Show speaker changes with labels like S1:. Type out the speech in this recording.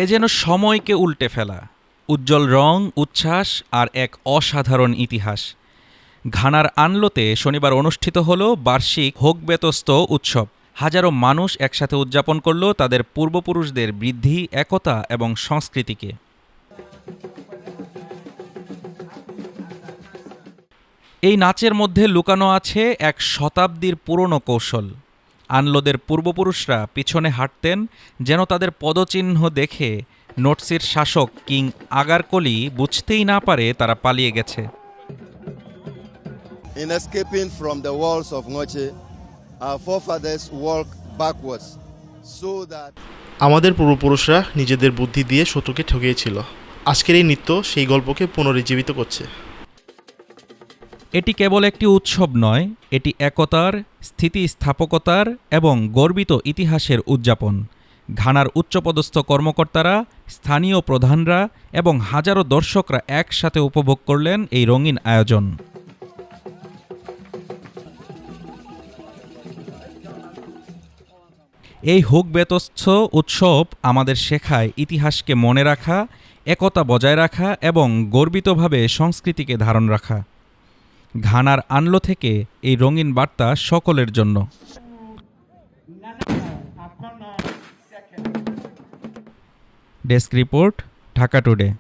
S1: এ যেন সময়কে উল্টে ফেলা, উজ্জ্বল রং, উচ্ছ্বাস আর এক অসাধারণ ইতিহাস। ঘানার আনলোতে শনিবার অনুষ্ঠিত হল বার্ষিক হোগবেতস্ত উৎসব। হাজারো মানুষ একসাথে উদযাপন করল তাদের পূর্বপুরুষদের বৃদ্ধি, একতা এবং সংস্কৃতিকে। এই নাচের মধ্যে লুকানো আছে এক শতাব্দীর পুরনো কৌশল। আনলোদের পূর্বপুরুষরা পিছনে হাঁটতেন যেন তাদের পদচিহ্ন দেখে নোটসির শাসক কিং আগারকলি বুঝতেই না পারে তারা পালিয়ে গেছে।
S2: In escaping from the walls of Ngoche, our forefathers walked backwards so that
S3: আমাদের পূর্বপুরুষরা নিজেদের বুদ্ধি দিয়ে শত্রুকে ঠকিয়েছিল। আজকের এই নৃত্য সেই গল্পকে পুনরুজ্জীবিত করছে।
S1: এটি কেবল একটি উৎসব নয়, এটি একতার, স্থিতিস্থাপকতার এবং গর্বিত ইতিহাসের উদযাপন। ঘানার উচ্চপদস্থ কর্মকর্তারা, স্থানীয় প্রধানরা এবং হাজারো দর্শকরা একসাথে উপভোগ করলেন এই রঙিন আয়োজন। এই হোগবেতস্থ উৎসব আমাদের শেখায় ইতিহাসকে মনে রাখা, একতা বজায় রাখা এবং গর্বিতভাবে সংস্কৃতিকে ধারণ রাখা। ঘানার আনলো থেকে এই রঙিন বার্তা সকলের জন্য। Desk report, Dhaka today.